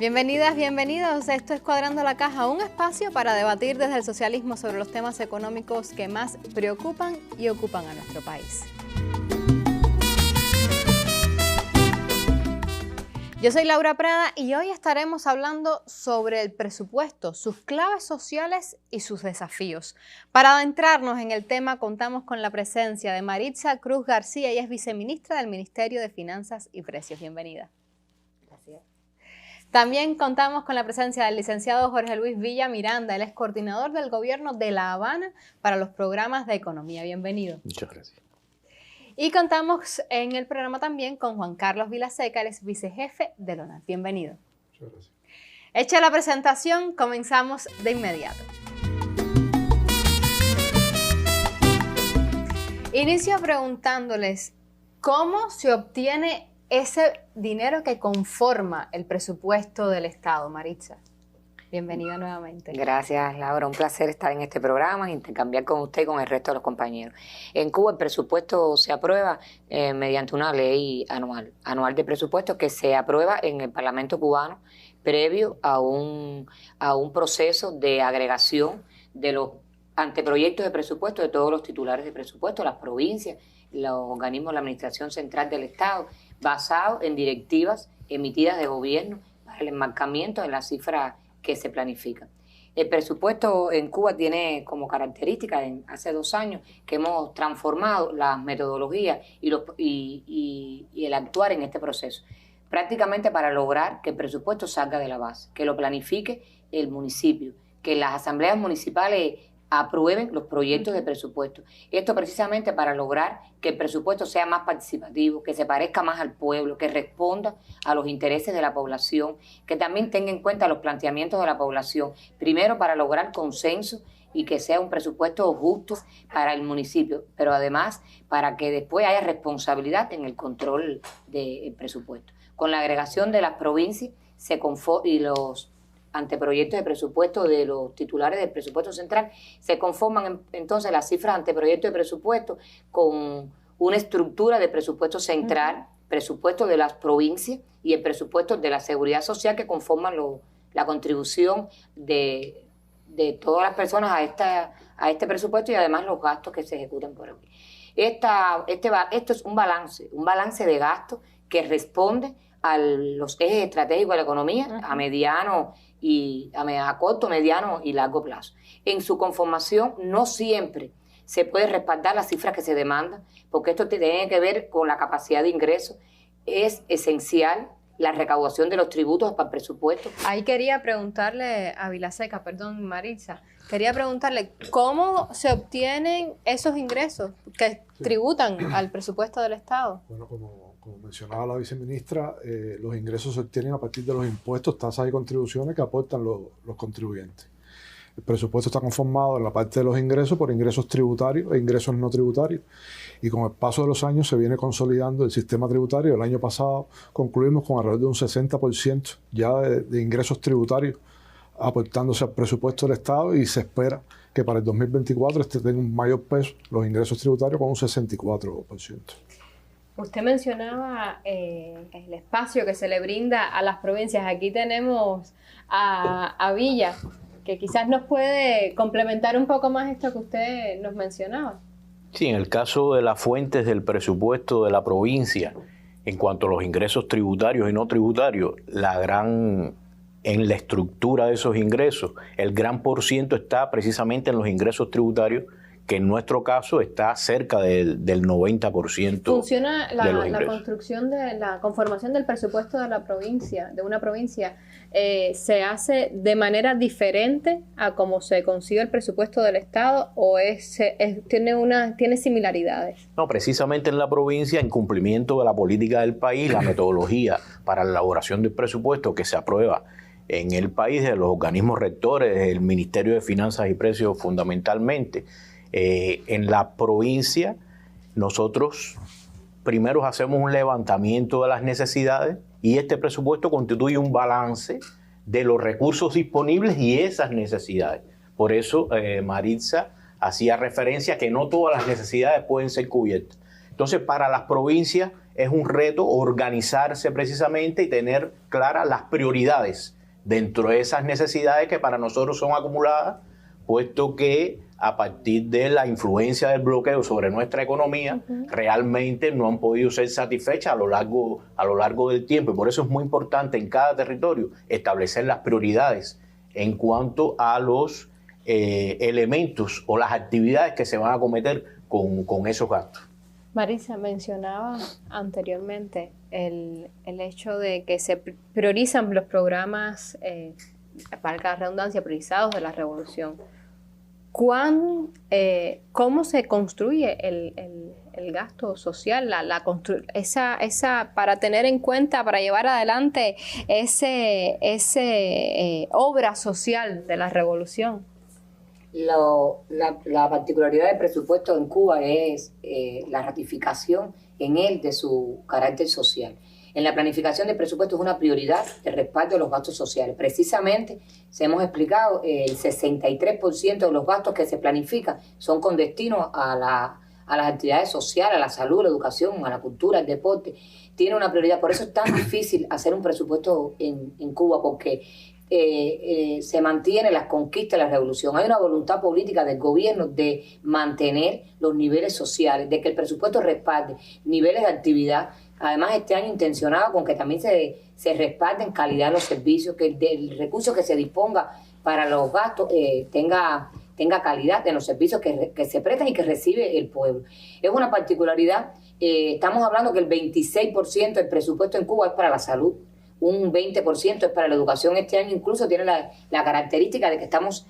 Bienvenidas, bienvenidos. Esto es Cuadrando la Caja, un espacio para debatir desde el socialismo sobre los temas económicos que más preocupan y ocupan a nuestro país. Yo soy Laura Prada y hoy estaremos hablando sobre el presupuesto, sus claves sociales y sus desafíos. Para adentrarnos en el tema contamos con la presencia de Maritza Cruz García, ella es viceministra del Ministerio de Finanzas y Precios. Bienvenida. Gracias. También contamos con la presencia del licenciado Jorge Luis Villa Miranda, él es coordinador del gobierno de La Habana para los programas de economía. Bienvenido. Muchas gracias. Y contamos en el programa también con Juan Carlos Vilaseca, él es vicejefe de ONAT. Bienvenido. Muchas gracias. Hecha la presentación, comenzamos de inmediato. Inicio preguntándoles, ¿cómo se obtiene ese dinero que conforma el presupuesto del Estado? Maritza, bienvenida nuevamente. Gracias, Laura. Un placer estar en este programa, intercambiar con usted y con el resto de los compañeros. En Cuba el presupuesto se aprueba mediante una ley anual de presupuesto que se aprueba en el Parlamento cubano previo a un proceso de agregación de los anteproyectos de presupuesto de todos los titulares de presupuesto, las provincias, los organismos de la Administración Central del Estado, basado en directivas emitidas de gobierno para el enmarcamiento en las cifras que se planifican. El presupuesto en Cuba tiene como característica, hace 2 años, que hemos transformado las metodologías y el actuar en este proceso, prácticamente para lograr que el presupuesto salga de la base, que lo planifique el municipio, que las asambleas municipales aprueben los proyectos de presupuesto. Esto precisamente para lograr que el presupuesto sea más participativo, que se parezca más al pueblo, que responda a los intereses de la población, que también tenga en cuenta los planteamientos de la población, primero para lograr consenso y que sea un presupuesto justo para el municipio, pero además para que después haya responsabilidad en el control del presupuesto. Con la agregación de las provincias y los anteproyectos de presupuesto de los titulares del presupuesto central, se conforman entonces las cifras anteproyectos de presupuesto con una estructura de presupuesto central, presupuesto de las provincias y el presupuesto de la seguridad social que conforman la contribución de todas las personas a este presupuesto y además los gastos que se ejecutan por aquí. Esto es un balance de gastos que responde a los ejes estratégicos de la economía a corto, mediano y largo plazo. En su conformación no siempre se puede respaldar las cifras que se demandan, porque esto tiene que ver con la capacidad de ingreso. Es esencial la recaudación de los tributos para el presupuesto. Ahí quería preguntarle a Vilaseca, perdón, Maritza, quería preguntarle cómo se obtienen esos ingresos que tributan al presupuesto del Estado. Bueno, como mencionaba la viceministra, los ingresos se obtienen a partir de los impuestos, tasas y contribuciones que aportan los contribuyentes. El presupuesto está conformado en la parte de los ingresos por ingresos tributarios e ingresos no tributarios. Y con el paso de los años se viene consolidando el sistema tributario. El año pasado concluimos con alrededor de un 60% ya de ingresos tributarios aportándose al presupuesto del Estado, y se espera que para el 2024 tenga un mayor peso los ingresos tributarios con un 64%. Usted mencionaba el espacio que se le brinda a las provincias. Aquí tenemos a Villa, que quizás nos puede complementar un poco más esto que usted nos mencionaba. Sí, en el caso de las fuentes del presupuesto de la provincia, en cuanto a los ingresos tributarios y no tributarios, en la estructura de esos ingresos, el gran por ciento está precisamente en los ingresos tributarios, que en nuestro caso está cerca del 90%. Funciona la construcción de la conformación del presupuesto de la provincia, de una provincia, ¿se hace de manera diferente a cómo se consigue el presupuesto del Estado o tiene similaridades? No, precisamente en la provincia, en cumplimiento de la política del país, la metodología para la elaboración del presupuesto que se aprueba en el país de los organismos rectores, del Ministerio de Finanzas y Precios fundamentalmente. En la provincia nosotros primero hacemos un levantamiento de las necesidades y este presupuesto constituye un balance de los recursos disponibles y esas necesidades. Por eso Maritza hacía referencia a que no todas las necesidades pueden ser cubiertas. Entonces, para las provincias es un reto organizarse precisamente y tener claras las prioridades dentro de esas necesidades que para nosotros son acumuladas, puesto que a partir de la influencia del bloqueo sobre nuestra economía, realmente no han podido ser satisfechas a lo largo del tiempo. Y por eso es muy importante en cada territorio establecer las prioridades en cuanto a los elementos o las actividades que se van a cometer con esos gastos. Marisa mencionaba anteriormente el hecho de que se priorizan los programas, para la redundancia, priorizados de la revolución. ¿Cómo se construye el gasto social, para tener en cuenta, para llevar adelante ese obra social de la revolución? La particularidad del presupuesto en Cuba es la ratificación en él de su carácter social. En la planificación del presupuesto es una prioridad el respaldo de los gastos sociales. Precisamente, se hemos explicado, el 63% de los gastos que se planifican son con destino a las actividades sociales, a la salud, a la educación, a la cultura, al deporte. Tiene una prioridad. Por eso es tan difícil hacer un presupuesto en Cuba, porque se mantienen las conquistas de la revolución. Hay una voluntad política del gobierno de mantener los niveles sociales, de que el presupuesto respalde niveles de actividad. Además, este año intencionado con que también se respalden calidad de los servicios, que el recurso que se disponga para los gastos tenga calidad en los servicios que se prestan y que recibe el pueblo. Es una particularidad. Estamos hablando que el 26% del presupuesto en Cuba es para la salud, un 20% es para la educación. Este año incluso tiene la característica de que estamos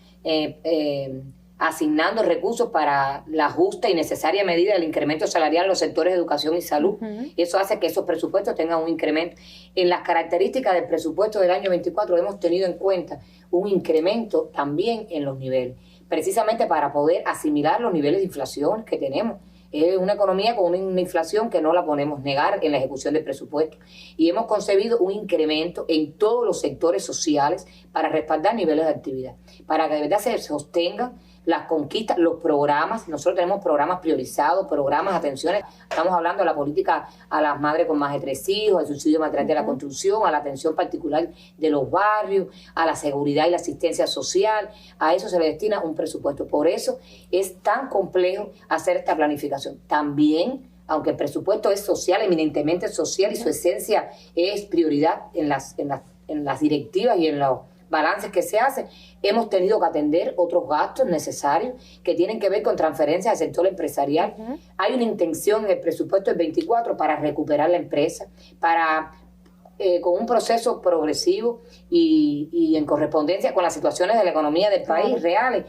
asignando recursos para la justa y necesaria medida del incremento salarial en los sectores de educación y salud. Y eso hace que esos presupuestos tengan un incremento. En las características del presupuesto del año 24 hemos tenido en cuenta un incremento también en los niveles, precisamente para poder asimilar los niveles de inflación que tenemos. Es una economía con una inflación que no la podemos negar en la ejecución del presupuesto. Y hemos concebido un incremento en todos los sectores sociales para respaldar niveles de actividad, para que de verdad se sostengan las conquistas, los programas. Nosotros tenemos programas priorizados, programas, atenciones. Estamos hablando de la política a las madres con más de 3 hijos, al subsidio material de la construcción, a la atención particular de los barrios, a la seguridad y la asistencia social. A eso se le destina un presupuesto. Por eso es tan complejo hacer esta planificación. También, aunque el presupuesto es social, eminentemente social, y su esencia es prioridad en las directivas y en los balances que se hacen, hemos tenido que atender otros gastos necesarios que tienen que ver con transferencias al sector empresarial. Hay una intención en el presupuesto del 24 para recuperar la empresa, con un proceso progresivo y en correspondencia con las situaciones de la economía del país reales,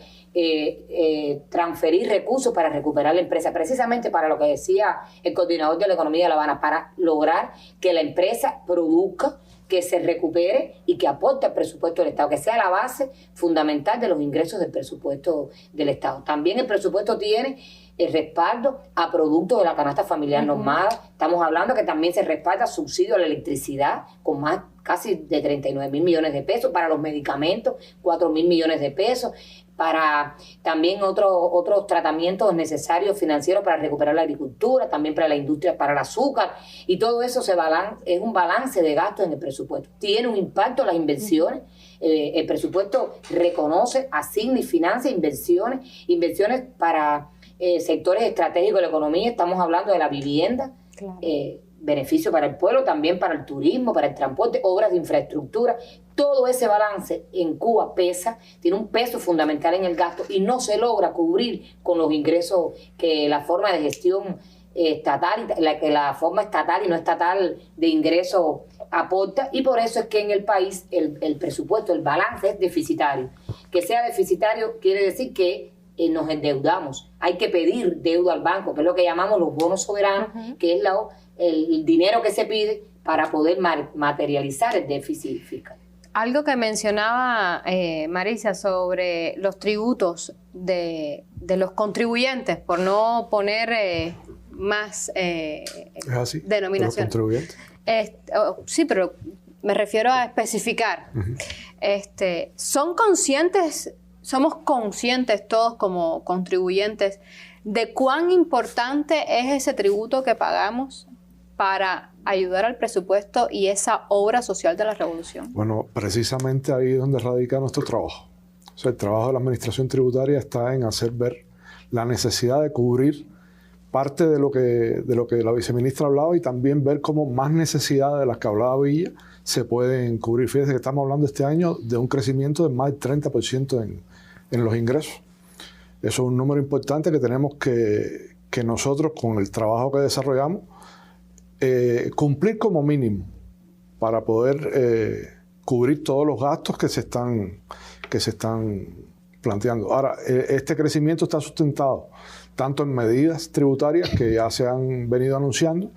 transferir recursos para recuperar la empresa, precisamente para lo que decía el coordinador de la economía de La Habana, para lograr que la empresa produzca, que se recupere y que aporte al presupuesto del Estado, que sea la base fundamental de los ingresos del presupuesto del Estado. También el presupuesto tiene el respaldo a productos de la canasta familiar normada. Estamos hablando que también se respalda subsidio a la electricidad con más casi de 39.000 millones de pesos, para los medicamentos 4.000 millones de pesos, para también otros tratamientos necesarios financieros para recuperar la agricultura, también para la industria, para el azúcar, y todo eso es un balance de gastos en el presupuesto. Tiene un impacto en las inversiones. El presupuesto reconoce, asigna y financia inversiones para sectores estratégicos de la economía. Estamos hablando de la vivienda, claro, beneficio para el pueblo, también para el turismo, para el transporte, obras de infraestructura. Todo ese balance en Cuba pesa, tiene un peso fundamental en el gasto y no se logra cubrir con los ingresos que la forma de gestión estatal, la forma estatal y no estatal de ingresos aporta, y por eso es que en el país el presupuesto, el balance es deficitario. Que sea deficitario quiere decir que nos endeudamos. Hay que pedir deuda al banco, que es lo que llamamos los bonos soberanos, que es el dinero que se pide para poder materializar el déficit fiscal. Algo que mencionaba Marisa sobre los tributos de los contribuyentes, por no poner más denominación. ¿De los contribuyentes? Sí, pero me refiero a especificar. ¿Somos conscientes todos como contribuyentes de cuán importante es ese tributo que pagamos para ayudar al presupuesto y esa obra social de la revolución? Bueno, precisamente ahí es donde radica nuestro trabajo. O sea, el trabajo de la administración tributaria está en hacer ver la necesidad de cubrir parte de lo que la viceministra hablaba y también ver cómo más necesidades de las que hablaba Villa se pueden cubrir. Fíjense que estamos hablando este año de un crecimiento de más del 30% en los ingresos. Eso es un número importante que tenemos que nosotros, con el trabajo que desarrollamos, cumplir como mínimo para poder cubrir todos los gastos que se están planteando. Ahora, este crecimiento está sustentado tanto en medidas tributarias que ya se han venido anunciando,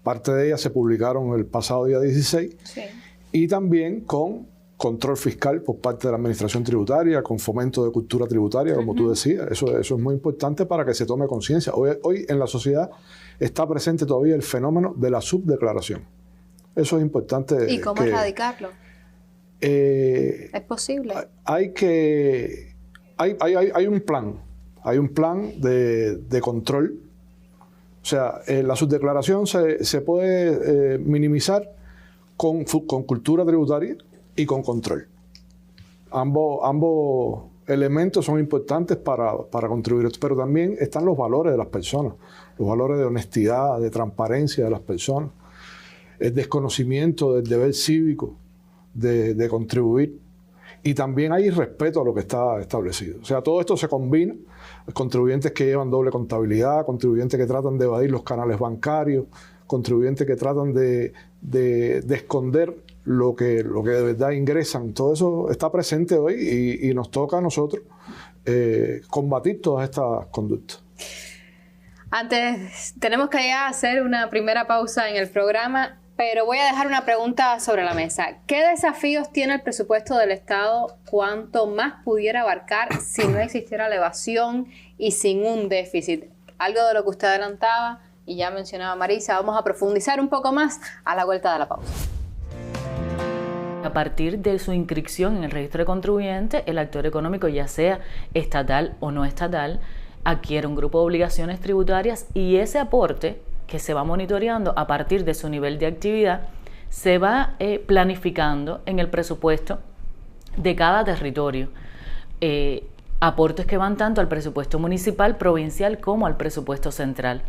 parte de ellas se publicaron el pasado día 16, sí, y también con control fiscal por parte de la administración tributaria, con fomento de cultura tributaria, como tú decías. Eso es muy importante para que se tome conciencia. Hoy en la sociedad está presente todavía el fenómeno de la subdeclaración. Eso es importante. ¿Y cómo erradicarlo? ¿Es posible? Hay un plan. Hay un plan de control. O sea, la subdeclaración se puede minimizar con cultura tributaria y con control. Ambos elementos son importantes para contribuir. Pero también están los valores de las personas, los valores de honestidad, de transparencia de las personas, el desconocimiento del deber cívico de contribuir. Y también hay respeto a lo que está establecido. O sea, todo esto se combina. Contribuyentes que llevan doble contabilidad, contribuyentes que tratan de evadir los canales bancarios, contribuyentes que tratan de esconder lo que de verdad ingresan. Todo eso está presente hoy y nos toca a nosotros combatir todas estas conductas. Antes, tenemos que ya hacer una primera pausa en el programa, pero voy a dejar una pregunta sobre la mesa. ¿Qué desafíos tiene el presupuesto del Estado cuanto más pudiera abarcar si no existiera la evasión y sin un déficit? Algo de lo que usted adelantaba y ya mencionaba Marisa. Vamos a profundizar un poco más a la vuelta de la pausa. A partir de su inscripción en el registro de contribuyentes, el actor económico, ya sea estatal o no estatal, adquiere un grupo de obligaciones tributarias y ese aporte que se va monitoreando a partir de su nivel de actividad se va planificando en el presupuesto de cada territorio. Aportes que van tanto al presupuesto municipal, provincial, como al presupuesto central.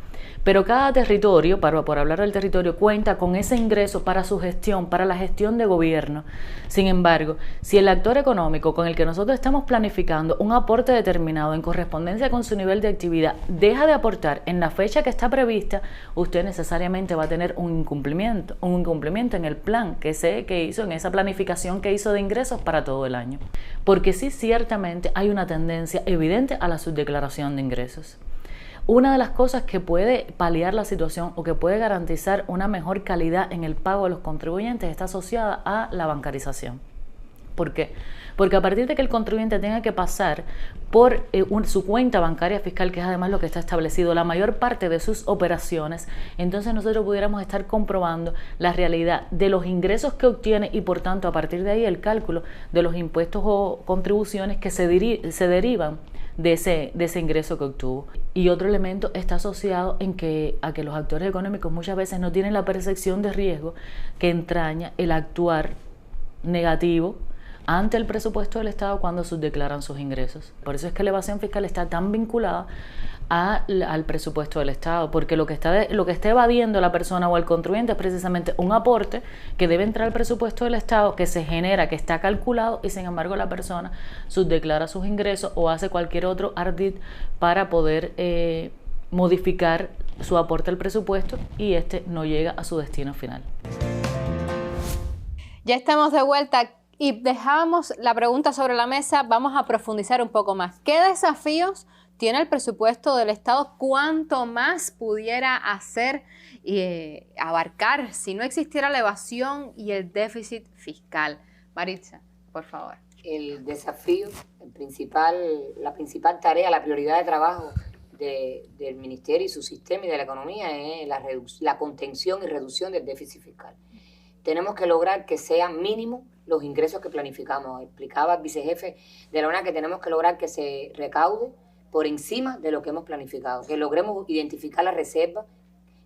Pero cada territorio, por hablar del territorio, cuenta con ese ingreso para su gestión, para la gestión de gobierno. Sin embargo, si el actor económico con el que nosotros estamos planificando un aporte determinado en correspondencia con su nivel de actividad deja de aportar en la fecha que está prevista, usted necesariamente va a tener un incumplimiento en el plan que hizo, en esa planificación que hizo de ingresos para todo el año. Porque sí, ciertamente hay una tendencia evidente a la subdeclaración de ingresos. Una de las cosas que puede paliar la situación o que puede garantizar una mejor calidad en el pago de los contribuyentes está asociada a la bancarización. ¿Por qué? Porque a partir de que el contribuyente tenga que pasar por su cuenta bancaria fiscal, que es además lo que está establecido, la mayor parte de sus operaciones, entonces nosotros pudiéramos estar comprobando la realidad de los ingresos que obtiene y por tanto a partir de ahí el cálculo de los impuestos o contribuciones que se derivan de ese ingreso que obtuvo. Y otro elemento está asociado a que los actores económicos muchas veces no tienen la percepción de riesgo que entraña el actuar negativo ante el presupuesto del Estado cuando subdeclaran sus ingresos. Por eso es que la evasión fiscal está tan vinculada al presupuesto del Estado, porque lo que está evadiendo la persona o el contribuyente es precisamente un aporte que debe entrar al presupuesto del Estado, que se genera, que está calculado, y sin embargo la persona subdeclara sus ingresos o hace cualquier otro ardid para poder modificar su aporte al presupuesto y este no llega a su destino final. Ya estamos de vuelta y dejábamos la pregunta sobre la mesa. Vamos a profundizar un poco más. ¿Qué desafíos tiene el presupuesto del Estado cuanto más pudiera hacer y abarcar si no existiera la evasión y el déficit fiscal? Maritza, por favor. El desafío, la principal tarea, la prioridad de trabajo del Ministerio y su sistema y de la economía es la contención y reducción del déficit fiscal. Tenemos que lograr que sean mínimos los ingresos que planificamos. Explicaba el vicejefe de la UNA que tenemos que lograr que se recaude por encima de lo que hemos planificado, que logremos identificar las reservas,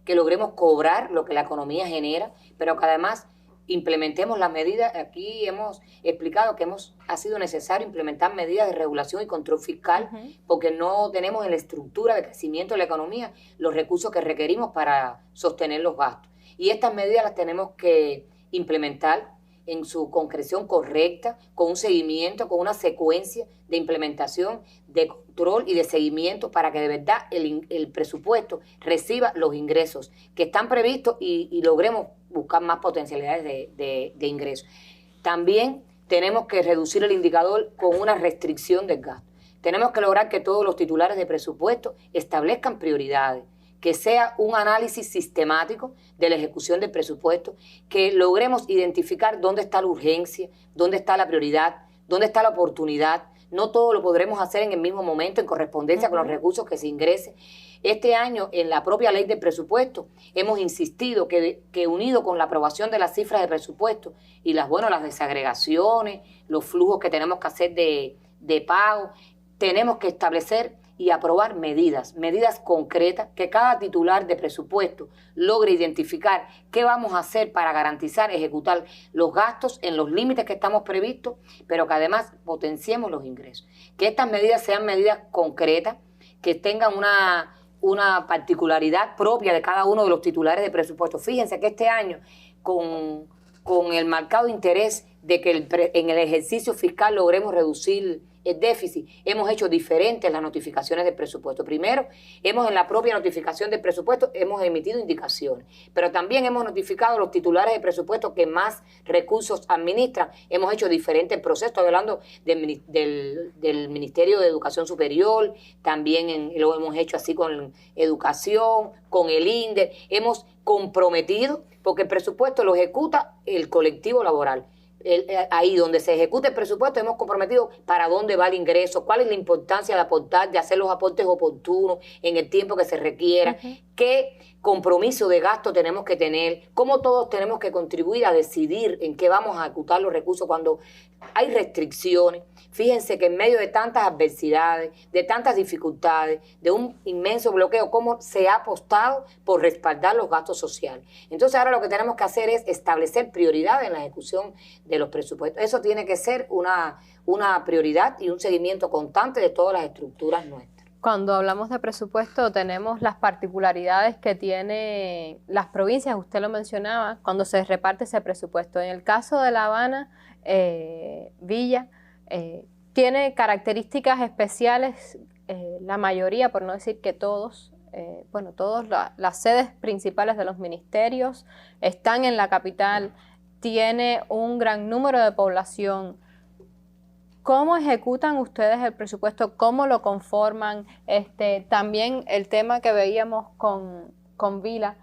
que logremos cobrar lo que la economía genera, pero que además implementemos las medidas. Aquí hemos explicado que ha sido necesario implementar medidas de regulación y control fiscal, porque no tenemos en la estructura de crecimiento de la economía los recursos que requerimos para sostener los gastos. Y estas medidas las tenemos que implementar en su concreción correcta, con un seguimiento, con una secuencia de implementación, de control y de seguimiento para que de verdad el presupuesto reciba los ingresos que están previstos y logremos buscar más potencialidades de ingresos. También tenemos que reducir el indicador con una restricción del gasto. Tenemos que lograr que todos los titulares de presupuesto establezcan prioridades, que sea un análisis sistemático de la ejecución del presupuesto, que logremos identificar dónde está la urgencia, dónde está la prioridad, dónde está la oportunidad. No todo lo podremos hacer en el mismo momento, en correspondencia con los recursos que se ingresen. Este año, en la propia ley del presupuesto, hemos insistido que unido con la aprobación de las cifras de presupuesto y las desagregaciones, los flujos que tenemos que hacer de pago, tenemos que establecer y aprobar medidas concretas, que cada titular de presupuesto logre identificar qué vamos a hacer para garantizar, ejecutar los gastos en los límites que estamos previstos, pero que además potenciemos los ingresos. Que estas medidas sean medidas concretas, que tengan una particularidad propia de cada uno de los titulares de presupuesto. Fíjense que este año, con el marcado interés de que en el ejercicio fiscal logremos reducir el déficit, hemos hecho diferentes las notificaciones del presupuesto. Primero, en la propia notificación del presupuesto hemos emitido indicaciones, pero también hemos notificado a los titulares de presupuesto que más recursos administran. Hemos hecho diferentes procesos. Estoy hablando del Ministerio de Educación Superior, también lo hemos hecho así con Educación, con el INDE. Hemos comprometido, porque el presupuesto lo ejecuta el colectivo laboral. Ahí donde se ejecuta el presupuesto hemos comprometido para dónde va el ingreso, cuál es la importancia de aportar, de hacer los aportes oportunos en el tiempo que se requiera, qué compromiso de gasto tenemos que tener, cómo todos tenemos que contribuir a decidir en qué vamos a ejecutar los recursos cuando hay restricciones. Fíjense que en medio de tantas adversidades, de tantas dificultades, de un inmenso bloqueo, cómo se ha apostado por respaldar los gastos sociales. Entonces ahora lo que tenemos que hacer es establecer prioridades en la ejecución de los presupuestos. Eso tiene que ser una prioridad y un seguimiento constante de todas las estructuras nuestras. Cuando hablamos de presupuesto tenemos las particularidades que tienen las provincias, usted lo mencionaba, cuando se reparte ese presupuesto. En el caso de La Habana, Villa, tiene características especiales, la mayoría, por no decir que todos, las sedes principales de los ministerios están en la capital, tiene un gran número de población. ¿Cómo ejecutan ustedes el presupuesto? ¿Cómo lo conforman? También el tema que veíamos con Vila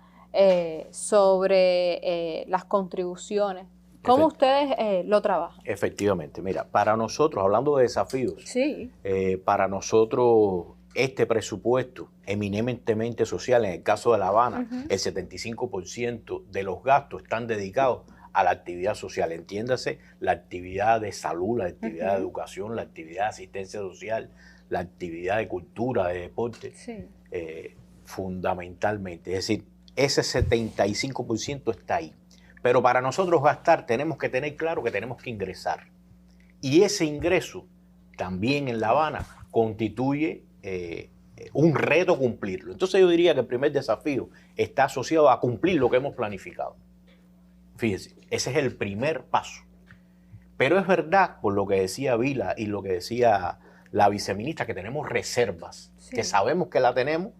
sobre las contribuciones. ¿Cómo ustedes lo trabajan? Efectivamente. Mira, para nosotros, hablando de desafíos, sí. Para nosotros este presupuesto eminentemente social, en el caso de La Habana, el 75% de los gastos están dedicados a la actividad social, entiéndase, la actividad de salud, la actividad de educación, la actividad de asistencia social, la actividad de cultura, de deporte, fundamentalmente. Es decir, ese 75% está ahí. Pero para nosotros gastar tenemos que tener claro que tenemos que ingresar. Y ese ingreso también en La Habana constituye un reto cumplirlo. Entonces yo diría que el primer desafío está asociado a cumplir lo que hemos planificado. Fíjense, ese es el primer paso. Pero es verdad, por lo que decía Vila y lo que decía la viceministra, que tenemos reservas, que sabemos que la tenemos,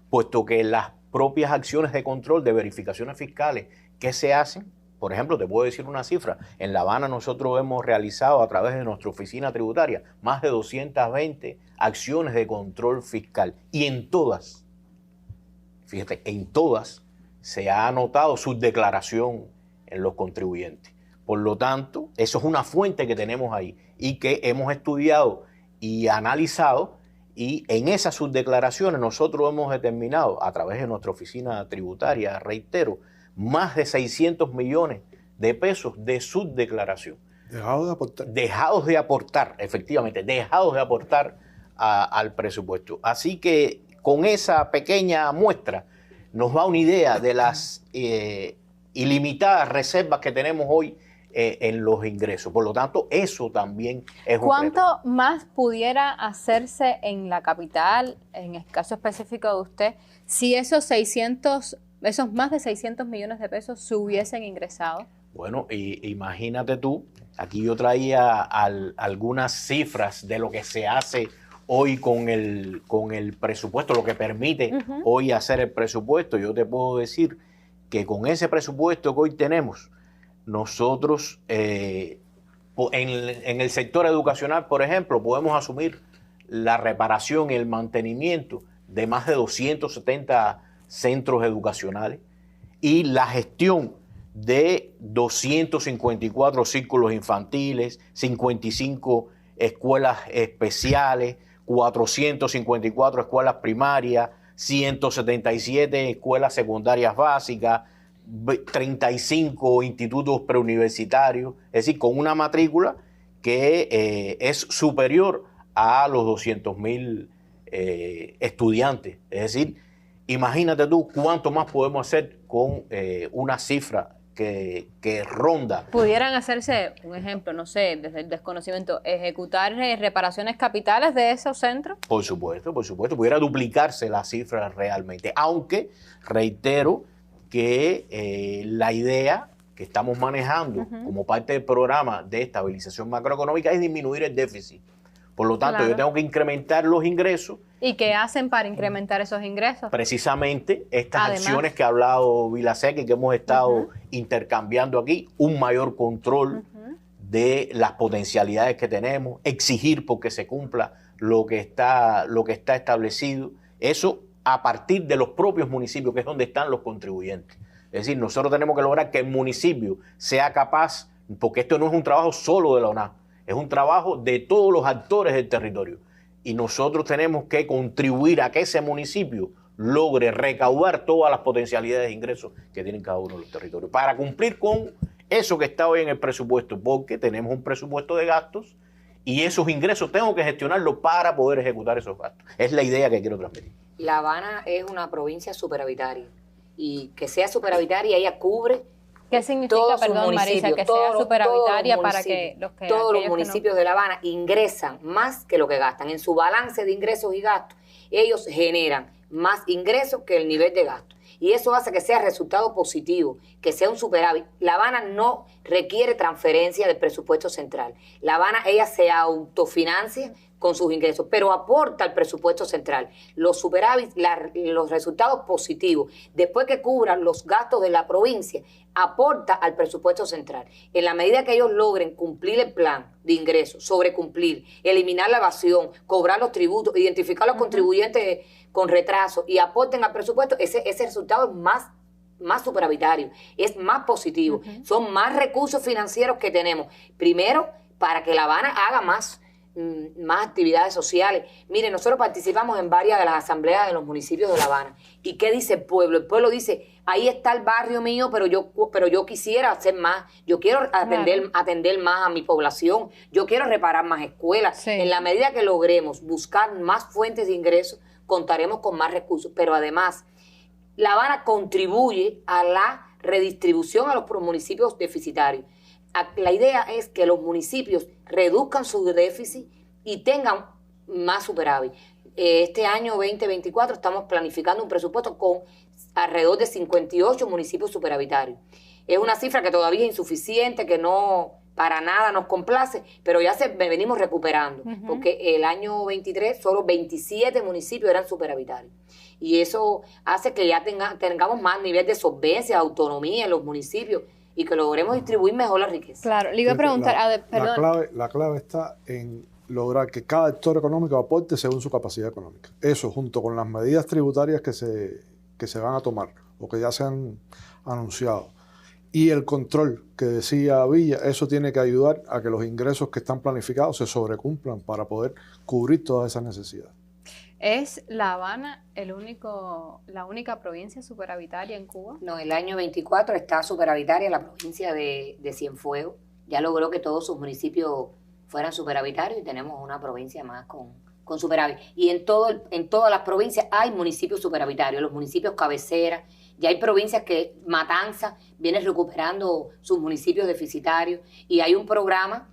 puesto que las propias acciones de control, de verificaciones fiscales que se hacen, por ejemplo, te puedo decir una cifra, en La Habana nosotros hemos realizado a través de nuestra oficina tributaria más de 220 acciones de control fiscal y en todas, fíjate, en todas se ha anotado su declaración en los contribuyentes. Por lo tanto, eso es una fuente que tenemos ahí y que hemos estudiado y analizado, y en esas subdeclaraciones nosotros hemos determinado a través de nuestra oficina tributaria, reitero, más de 600 millones de pesos de subdeclaración. Dejados de aportar. Dejados de aportar, efectivamente, dejados de aportar al presupuesto. Así que con esa pequeña muestra nos da una idea de las ilimitadas reservas que tenemos hoy en los ingresos. Por lo tanto, eso también es un reto. ¿Cuánto más pudiera hacerse en la capital, en el caso específico de usted, si esos más de 600 millones de pesos se hubiesen ingresado? Bueno, imagínate tú, aquí yo traía algunas cifras de lo que se hace hoy con el presupuesto, lo que permite hoy hacer el presupuesto. Yo te puedo decir que con ese presupuesto que hoy tenemos, nosotros en el sector educacional, por ejemplo, podemos asumir la reparación y el mantenimiento de más de 270 centros educacionales y la gestión de 254 círculos infantiles, 55 escuelas especiales, 454 escuelas primarias, 177 escuelas secundarias básicas, 35 institutos preuniversitarios, es decir, con una matrícula que es superior a los 200.000 estudiantes. Es decir, imagínate tú cuánto más podemos hacer con una cifra que ronda. ¿Pudieran hacerse, un ejemplo, no sé, desde el desconocimiento, ejecutar reparaciones capitales de esos centros? Por supuesto, pudiera duplicarse la cifra realmente, aunque reitero que la idea que estamos manejando como parte del programa de estabilización macroeconómica es disminuir el déficit. Por lo tanto, yo tengo que incrementar los ingresos. ¿Y qué hacen para incrementar esos ingresos? Precisamente estas acciones que ha hablado Vilaseca y que hemos estado intercambiando aquí, un mayor control de las potencialidades que tenemos, exigir porque se cumpla lo que está establecido, eso a partir de los propios municipios, que es donde están los contribuyentes. Es decir, nosotros tenemos que lograr que el municipio sea capaz, porque esto no es un trabajo solo de la ONAP, es un trabajo de todos los actores del territorio. Y nosotros tenemos que contribuir a que ese municipio logre recaudar todas las potencialidades de ingresos que tienen cada uno de los territorios para cumplir con eso que está hoy en el presupuesto, porque tenemos un presupuesto de gastos y esos ingresos tengo que gestionarlos para poder ejecutar esos gastos. Es la idea que quiero transmitir. La Habana es una provincia superavitaria y que sea superavitaria ella cubre. ¿Qué significa, perdón, Marisa, que sea superavitaria para que todos los municipios de La Habana ingresan más que lo que gastan? En su balance de ingresos y gastos, ellos generan más ingresos que el nivel de gasto. Y eso hace que sea resultado positivo, que sea un superávit. La Habana no requiere transferencia del presupuesto central. La Habana, ella se autofinancia con sus ingresos, pero aporta al presupuesto central los superávits, los resultados positivos, después que cubran los gastos de la provincia, aporta al presupuesto central. En la medida que ellos logren cumplir el plan de ingresos, sobrecumplir, eliminar la evasión, cobrar los tributos, identificar los contribuyentes con retraso y aporten al presupuesto, ese resultado es más superavitario, es más positivo. Son más recursos financieros que tenemos. Primero, para que La Habana haga más actividades sociales. Miren, nosotros participamos en varias de las asambleas de los municipios de La Habana. ¿Y qué dice el pueblo? El pueblo dice, ahí está el barrio mío, pero yo quisiera hacer más. Yo quiero atender más a mi población. Yo quiero reparar más escuelas. Sí. En la medida que logremos buscar más fuentes de ingresos, contaremos con más recursos. Pero además, La Habana contribuye a la redistribución a los municipios deficitarios. La idea es que los municipios reduzcan su déficit y tengan más superávit. Este año 2024 estamos planificando un presupuesto con alrededor de 58 municipios superavitarios. Es una cifra que todavía es insuficiente, que no para nada nos complace, pero ya venimos recuperando, porque el año 23 solo 27 municipios eran superavitarios. Y eso hace que ya tengamos más nivel de solvencia, autonomía en los municipios, y que logremos distribuir mejor la riqueza. Claro, le iba a preguntar, la clave está en lograr que cada actor económico aporte según su capacidad económica. Eso, junto con las medidas tributarias que se van a tomar o que ya se han anunciado. Y el control que decía Villa, eso tiene que ayudar a que los ingresos que están planificados se sobrecumplan para poder cubrir todas esas necesidades. ¿Es La Habana la única provincia superavitaria en Cuba? No, el año 24 está superavitaria la provincia de Cienfuegos. Ya logró que todos sus municipios fueran superavitarios y tenemos una provincia más con con superávit. Y en todas las provincias hay municipios superavitarios, los municipios cabeceras. Ya hay provincias que Matanzas viene recuperando sus municipios deficitarios y hay un programa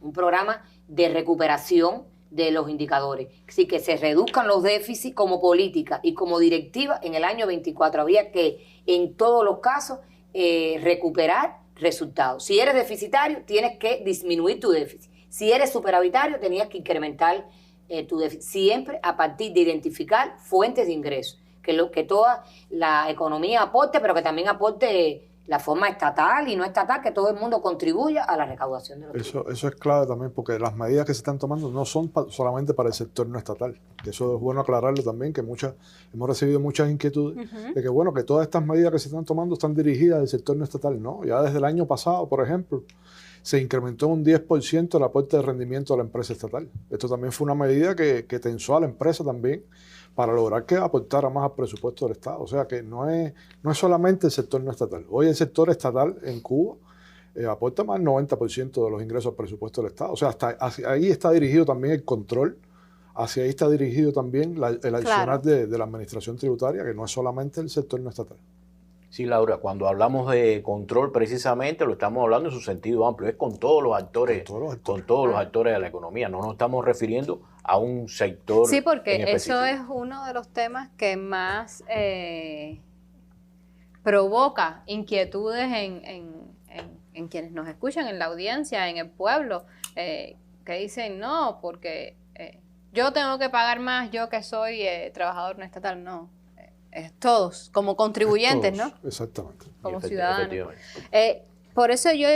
de recuperación de los indicadores. Así que se reduzcan los déficits como política y como directiva en el año 24. Habría que, en todos los casos, recuperar resultados. Si eres deficitario, tienes que disminuir tu déficit. Si eres superavitario, tenías que incrementar tu déficit. Siempre a partir de identificar fuentes de ingresos. Que toda la economía aporte, pero que también aporte la forma estatal y no estatal, que todo el mundo contribuya a la recaudación de los tributos. Eso es clave también, porque las medidas que se están tomando no son solamente para el sector no estatal. Que eso es bueno aclararlo también, que hemos recibido muchas inquietudes de que, bueno, que todas estas medidas que se están tomando están dirigidas al sector no estatal. No, ya desde el año pasado, por ejemplo, se incrementó un 10% el aporte de rendimiento a la empresa estatal. Esto también fue una medida que tensó a la empresa también para lograr que aportara más al presupuesto del Estado. O sea que no es solamente el sector no estatal. Hoy el sector estatal en Cuba aporta más del 90% de los ingresos al presupuesto del Estado. O sea, hacia ahí está dirigido también el control, hacia ahí está dirigido también el accionar de la administración tributaria, que no es solamente el sector no estatal. Sí, Laura, cuando hablamos de control precisamente lo estamos hablando en su sentido amplio, es con todos los actores, con todos los actores de la economía, no nos estamos refiriendo a un sector. Sí, porque eso es uno de los temas que más provoca inquietudes en quienes nos escuchan, en la audiencia, en el pueblo, que dicen no, porque yo tengo que pagar más, yo que soy trabajador no estatal, no. Todos, como contribuyentes, todos, ¿no? Exactamente. Como ciudadanos. Por eso yo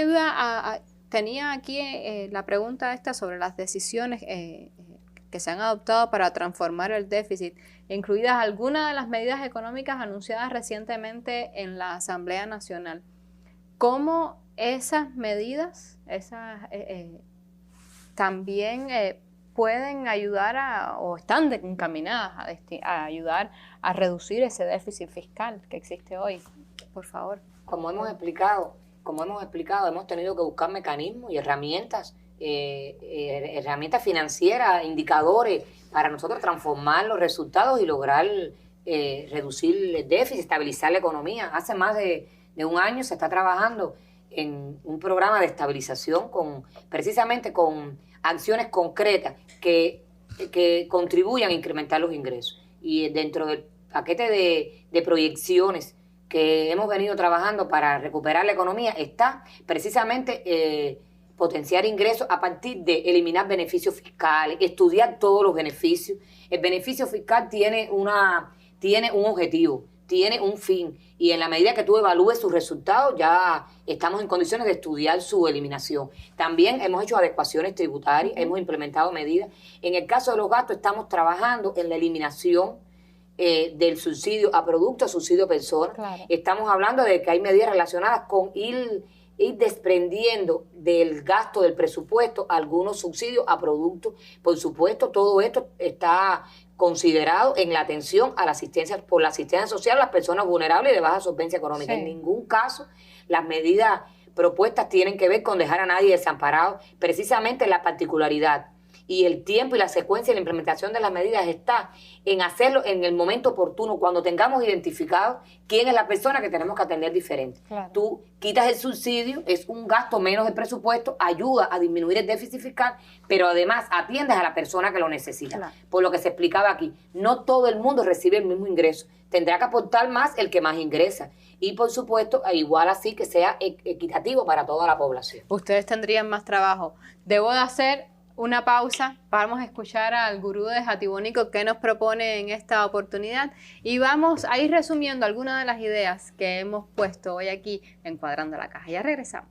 tenía aquí la pregunta esta sobre las decisiones que se han adoptado para transformar el déficit, incluidas algunas de las medidas económicas anunciadas recientemente en la Asamblea Nacional. ¿Cómo esas medidas también pueden ayudar o están encaminadas a ayudar a reducir ese déficit fiscal que existe hoy? Por favor. Como hemos explicado, hemos tenido que buscar mecanismos y herramientas financieras, indicadores, para nosotros transformar los resultados y lograr reducir el déficit, estabilizar la economía. Hace más de un año se está trabajando en un programa de estabilización precisamente con acciones concretas que contribuyan a incrementar los ingresos. Y dentro del paquete de proyecciones que hemos venido trabajando para recuperar la economía está precisamente potenciar ingresos a partir de eliminar beneficios fiscales, estudiar todos los beneficios. El beneficio fiscal tiene un objetivo, tiene un fin, y en la medida que tú evalúes sus resultados ya estamos en condiciones de estudiar su eliminación. También hemos hecho adecuaciones tributarias, hemos implementado medidas. En el caso de los gastos estamos trabajando en la eliminación del subsidio a producto, subsidio a persona. Claro. Estamos hablando de que hay medidas relacionadas con ir desprendiendo del gasto del presupuesto algunos subsidios a productos. Por supuesto, todo esto está considerado en la atención a la asistencia social a las personas vulnerables y de baja solvencia económica. Sí. En ningún caso las medidas propuestas tienen que ver con dejar a nadie desamparado. Precisamente la particularidad y el tiempo y la secuencia de la implementación de las medidas está en hacerlo en el momento oportuno, cuando tengamos identificado quién es la persona que tenemos que atender diferente. Claro. Tú quitas el subsidio, es un gasto menos del presupuesto, ayuda a disminuir el déficit fiscal, pero además atiendes a la persona que lo necesita. Claro. Por lo que se explicaba aquí, no todo el mundo recibe el mismo ingreso. Tendrá que aportar más el que más ingresa. Y por supuesto, igual así que sea equitativo para toda la población. Ustedes tendrían más trabajo. Debo de hacer una pausa, vamos a escuchar al gurú de Jatibonico que nos propone en esta oportunidad y vamos a ir resumiendo algunas de las ideas que hemos puesto hoy aquí en Cuadrando la Caja. Ya regresamos.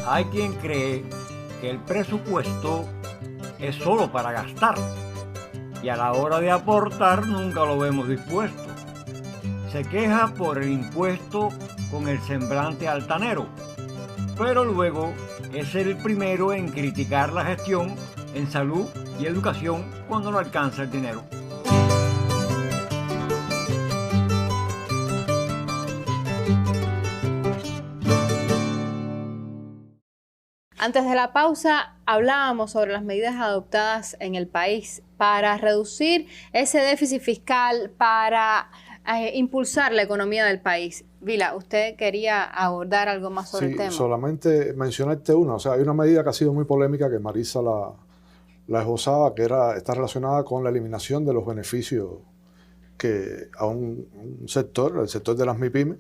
Hay quien cree que el presupuesto es solo para gastar y a la hora de aportar nunca lo vemos dispuesto. Se queja por el impuesto con el semblante altanero, pero luego es el primero en criticar la gestión en salud y educación cuando no alcanza el dinero. Antes de la pausa hablábamos sobre las medidas adoptadas en el país para reducir ese déficit fiscal, para impulsar la economía del país. Vila, ¿usted quería abordar algo más sobre el tema? Sí, solamente mencionarte una. O sea, hay una medida que ha sido muy polémica que Marisa la esbozaba, que está relacionada con la eliminación de los beneficios que a un sector, el sector de las MIPYME,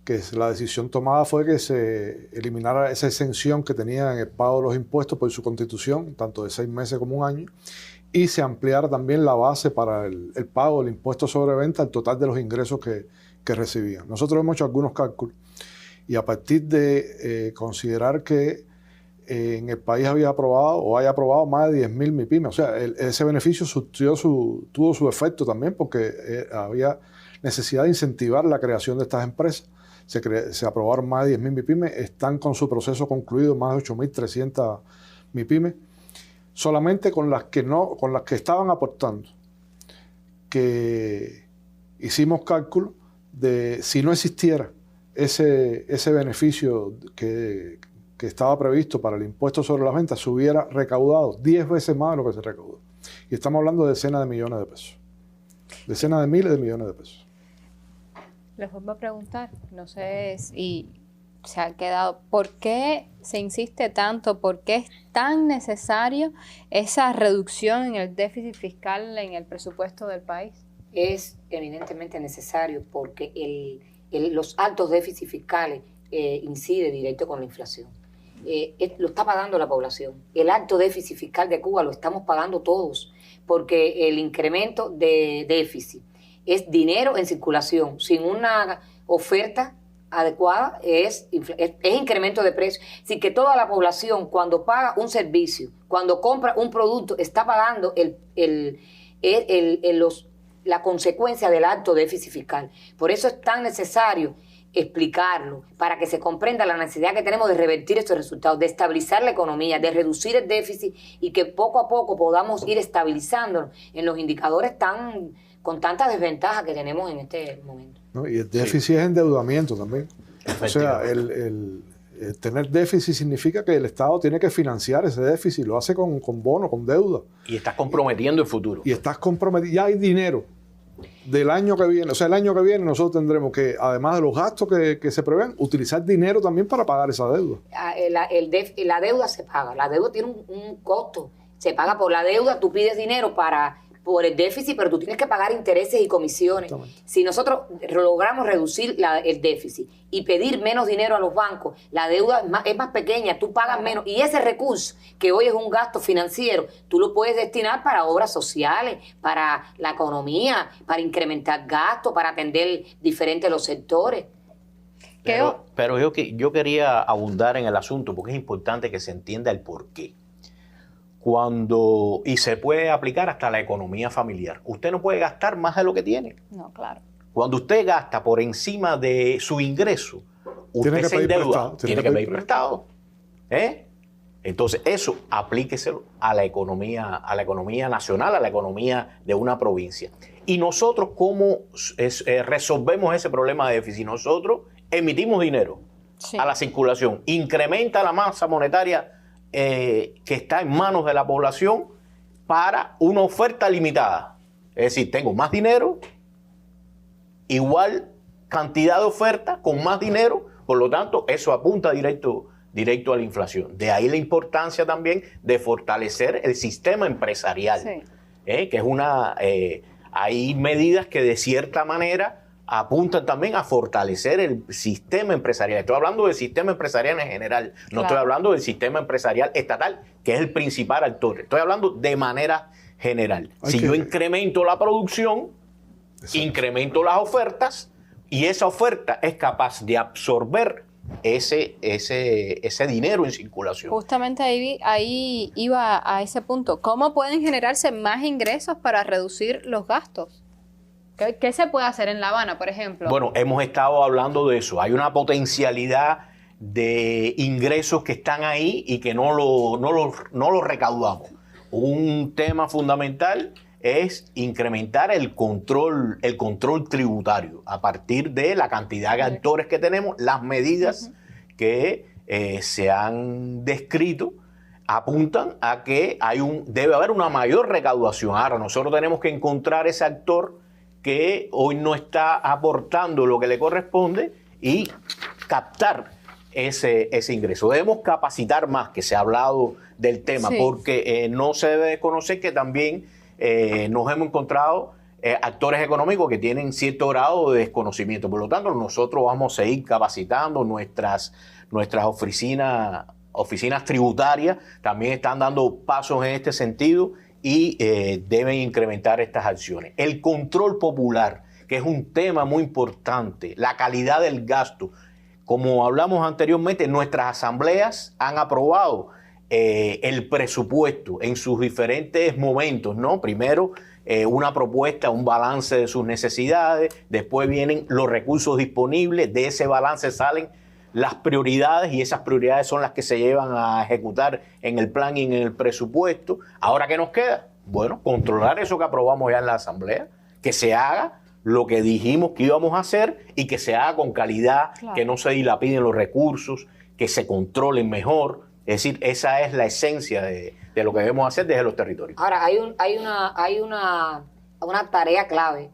que la decisión tomada fue que se eliminara esa exención que tenía en el pago de los impuestos por su constitución, tanto de 6 meses como un año, y se ampliara también la base para el pago del impuesto sobre venta al total de los ingresos que recibían. Nosotros hemos hecho algunos cálculos y a partir de considerar que en el país haya aprobado más de 10.000 MIPYME, o sea, ese beneficio tuvo su efecto también porque había necesidad de incentivar la creación de estas empresas. Se aprobaron más de 10.000 MIPYME, están con su proceso concluido más de 8.300 MIPYME, solamente con las que estaban aportando, que hicimos cálculos de si no existiera ese beneficio que estaba previsto para el impuesto sobre las ventas, se hubiera recaudado 10 veces más de lo que se recaudó. Y estamos hablando de decenas de millones de pesos. Decenas de miles de millones de pesos. Les vuelvo a preguntar, no sé si se ha quedado, ¿por qué se insiste tanto? ¿Por qué es tan necesario esa reducción en el déficit fiscal en el presupuesto del país? Es eminentemente necesario porque los altos déficits fiscales inciden directo con la inflación. Lo está pagando la población. El alto déficit fiscal de Cuba lo estamos pagando todos porque el incremento de déficit es dinero en circulación. Sin una oferta adecuada es incremento de precios. Así que toda la población cuando paga un servicio, cuando compra un producto, está pagando la consecuencia del alto déficit fiscal. Por eso es tan necesario explicarlo, para que se comprenda la necesidad que tenemos de revertir estos resultados, de estabilizar la economía, de reducir el déficit y que poco a poco podamos ir estabilizándonos en los indicadores con tanta desventaja que tenemos en este momento. ¿No? Y el déficit es endeudamiento también. O sea, el tener déficit significa que el Estado tiene que financiar ese déficit, lo hace con bono, con deuda. Y estás comprometiendo el futuro. Y estás comprometido, ya hay dinero del año que viene. O sea, el año que viene nosotros tendremos que, además de los gastos que se prevén, utilizar dinero también para pagar esa deuda. La deuda se paga, la deuda tiene un costo, se paga por la deuda, tú pides dinero por el déficit, pero tú tienes que pagar intereses y comisiones. Si nosotros logramos reducir el déficit y pedir menos dinero a los bancos, la deuda es más pequeña, tú pagas menos. Y ese recurso, que hoy es un gasto financiero, tú lo puedes destinar para obras sociales, para la economía, para incrementar gastos, para atender diferentes los sectores. Pero yo quería abundar en el asunto porque es importante que se entienda el porqué. Y se puede aplicar hasta la economía familiar. Usted no puede gastar más de lo que tiene. No, claro. Cuando usted gasta por encima de su ingreso, usted se endeuda. Tiene que pedir prestado. Entonces, eso aplíqueselo a la economía nacional, a la economía de una provincia. Y nosotros, ¿cómo resolvemos ese problema de déficit? Nosotros emitimos dinero a la circulación, incrementa la masa monetaria que está en manos de la población para una oferta limitada. Es decir, tengo más dinero, igual cantidad de oferta con más dinero, por lo tanto, eso apunta directo a la inflación. De ahí la importancia también de fortalecer el sistema empresarial, que es hay medidas que de cierta manera apuntan también a fortalecer el sistema empresarial. Estoy hablando del sistema empresarial en general, no estoy hablando del sistema empresarial estatal, que es el principal actor. Estoy hablando de manera general. Si yo incremento la producción, incremento las ofertas, y esa oferta es capaz de absorber ese dinero en circulación. Justamente ahí iba a ese punto. ¿Cómo pueden generarse más ingresos para reducir los gastos? ¿Qué se puede hacer en La Habana, por ejemplo? Bueno, hemos estado hablando de eso. Hay una potencialidad de ingresos que están ahí y que no lo recaudamos. Un tema fundamental es incrementar el control tributario a partir de la cantidad de actores que tenemos, las medidas que se han descrito apuntan a que debe haber una mayor recaudación. Ahora, nosotros tenemos que encontrar ese actor que hoy no está aportando lo que le corresponde y captar ese ingreso. Debemos capacitar más, que se ha hablado del tema, porque no se debe desconocer que también nos hemos encontrado actores económicos que tienen cierto grado de desconocimiento. Por lo tanto, nosotros vamos a seguir capacitando nuestras oficinas tributarias, también están dando pasos en este sentido y deben incrementar estas acciones. El control popular, que es un tema muy importante, la calidad del gasto. Como hablamos anteriormente, nuestras asambleas han aprobado el presupuesto en sus diferentes momentos, ¿no? Primero, una propuesta, un balance de sus necesidades, después vienen los recursos disponibles, de ese balance salen las prioridades y esas prioridades son las que se llevan a ejecutar en el plan y en el presupuesto. ¿Ahora qué nos queda? Bueno, controlar eso que aprobamos ya en la Asamblea, que se haga lo que dijimos que íbamos a hacer y que se haga con calidad, que no se dilapiden los recursos, que se controlen mejor. Es decir, esa es la esencia de lo que debemos hacer desde los territorios. Ahora, hay una tarea clave.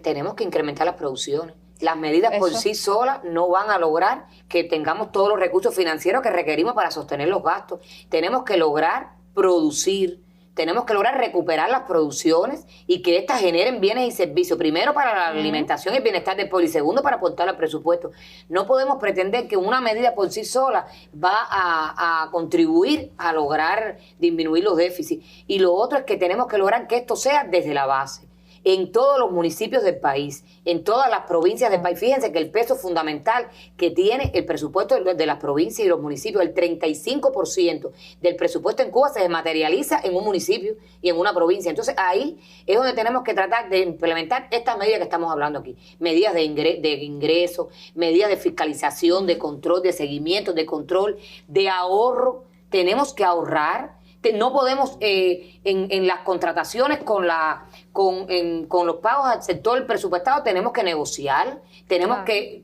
Tenemos que incrementar las producciones. Las medidas por sí solas no van a lograr que tengamos todos los recursos financieros que requerimos para sostener los gastos. Tenemos que lograr producir, tenemos que lograr recuperar las producciones y que éstas generen bienes y servicios, primero para la alimentación y el bienestar del pueblo y segundo para aportar al presupuesto. No podemos pretender que una medida por sí sola va a contribuir a lograr disminuir los déficits. Y lo otro es que tenemos que lograr que esto sea desde la base, en todos los municipios del país, en todas las provincias del país. Fíjense que el peso fundamental que tiene el presupuesto de las provincias y los municipios, el 35% del presupuesto en Cuba se materializa en un municipio y en una provincia. Entonces ahí es donde tenemos que tratar de implementar estas medidas que estamos hablando aquí. Medidas de ingreso, medidas de fiscalización, de control, de seguimiento, de control, de ahorro. Tenemos que ahorrar. No podemos en las contrataciones con los pagos al sector presupuestado, tenemos que negociar, tenemos que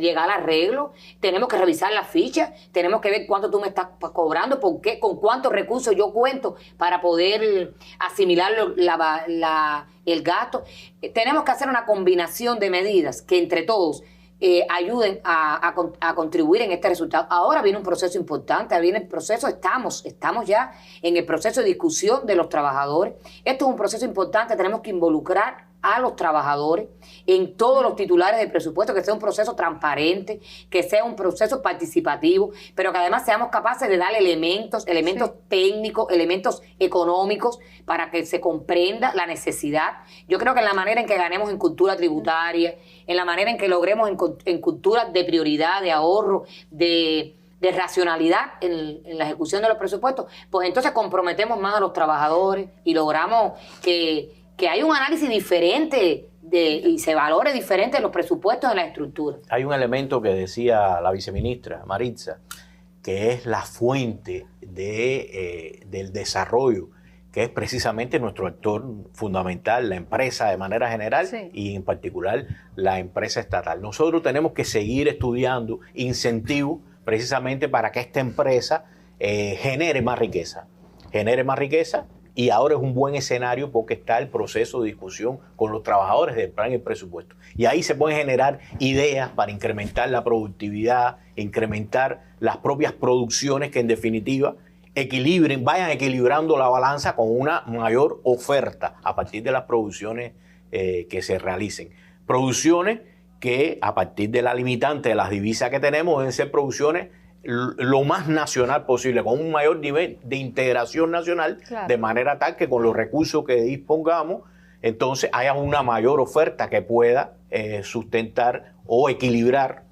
llegar al arreglo, tenemos que revisar las fichas, tenemos que ver cuánto tú me estás cobrando, por qué, con cuántos recursos yo cuento para poder asimilar el gasto. Tenemos que hacer una combinación de medidas que entre todos ayuden a contribuir en este resultado. Ahora viene un proceso importante, estamos ya en el proceso de discusión de los trabajadores. Esto es un proceso importante, tenemos que involucrar a los trabajadores en todos los titulares del presupuesto, que sea un proceso transparente, que sea un proceso participativo, pero que además seamos capaces de dar elementos técnicos, elementos económicos para que se comprenda la necesidad. Yo creo que en la manera en que ganemos en cultura tributaria, en la manera en que logremos en cultura de prioridad, de ahorro, de racionalidad en la ejecución de los presupuestos, pues entonces comprometemos más a los trabajadores y logramos que hay un análisis diferente y se valore diferente los presupuestos en la estructura. Hay un elemento que decía la viceministra Maritza, que es la fuente del desarrollo, que es precisamente nuestro actor fundamental, la empresa de manera general y en particular la empresa estatal. Nosotros tenemos que seguir estudiando incentivos precisamente para que esta empresa genere más riqueza, y ahora es un buen escenario porque está el proceso de discusión con los trabajadores del plan y el presupuesto. Y ahí se pueden generar ideas para incrementar la productividad, incrementar las propias producciones que en definitiva vayan equilibrando la balanza con una mayor oferta a partir de las producciones que se realicen. Producciones que a partir de la limitante de las divisas que tenemos deben ser producciones lo más nacional posible, con un mayor nivel de integración nacional, de manera tal que con los recursos que dispongamos, entonces haya una mayor oferta que pueda sustentar o equilibrar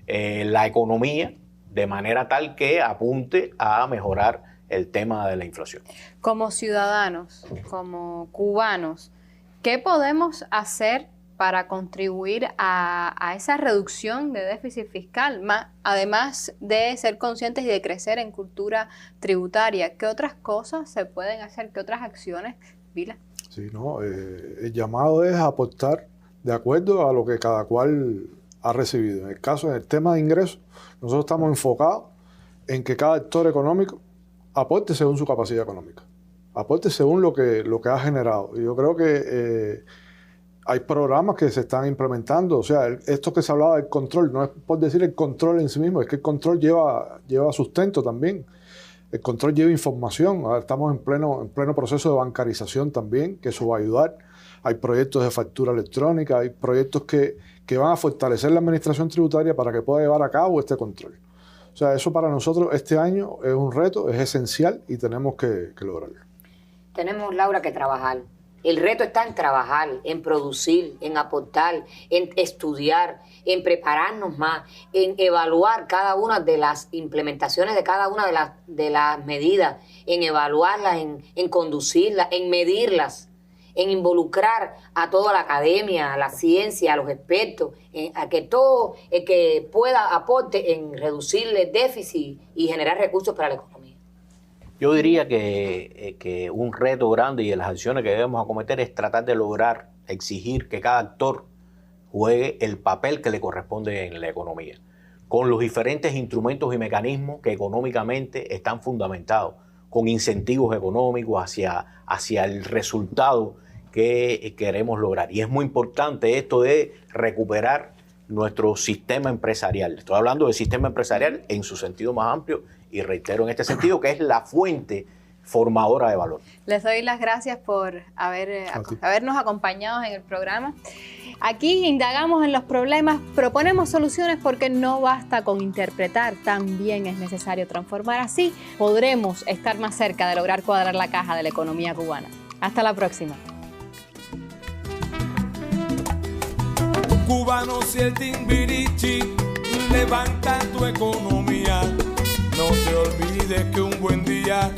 la economía de manera tal que apunte a mejorar el tema de la inflación. Como ciudadanos, como cubanos, ¿qué podemos hacer para contribuir a esa reducción de déficit fiscal, además de ser conscientes y de crecer en cultura tributaria? ¿Qué otras cosas se pueden hacer? ¿Qué otras acciones, Vila? Sí, no, el llamado es aportar de acuerdo a lo que cada cual ha recibido. En el tema de ingresos, nosotros estamos enfocados en que cada actor económico aporte según su capacidad económica, aporte según lo que ha generado. Y yo creo que hay programas que se están implementando. O sea, esto que se hablaba del control, no es por decir el control en sí mismo, es que el control lleva sustento también. El control lleva información. Ahora estamos en pleno proceso de bancarización también, que eso va a ayudar. Hay proyectos de factura electrónica, hay proyectos que van a fortalecer la administración tributaria para que pueda llevar a cabo este control. O sea, eso para nosotros este año es un reto, es esencial y tenemos que lograrlo. Tenemos, Laura, que trabajar. El reto está en trabajar, en producir, en aportar, en estudiar, en prepararnos más, en evaluar cada una de las implementaciones de cada una de las medidas, en evaluarlas, en conducirlas, en medirlas, en involucrar a toda la academia, a la ciencia, a los expertos, a que todo el que pueda aporte en reducir el déficit y generar recursos para la economía. Yo diría que un reto grande y de las acciones que debemos acometer es tratar de lograr exigir que cada actor juegue el papel que le corresponde en la economía, con los diferentes instrumentos y mecanismos que económicamente están fundamentados, con incentivos económicos hacia el resultado que queremos lograr. Y es muy importante esto de recuperar nuestro sistema empresarial. Estoy hablando del sistema empresarial en su sentido más amplio y reitero en este sentido que es la fuente formadora de valor. Les doy las gracias por habernos acompañado en el programa. Aquí indagamos en los problemas, proponemos soluciones porque no basta con interpretar, también es necesario transformar. Así podremos estar más cerca de lograr cuadrar la caja de la economía cubana. Hasta la próxima. Cubanos y el Timbirichi, levanta tu economía. No te olvides que un buen día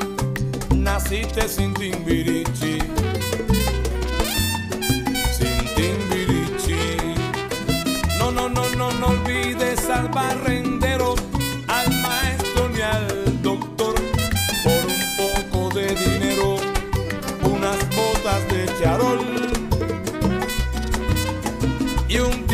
naciste sin Timbirichi. Sin Timbirichi. No olvides al barrendero, al maestro ni al doctor. Por un poco de dinero, unas botas de charol y un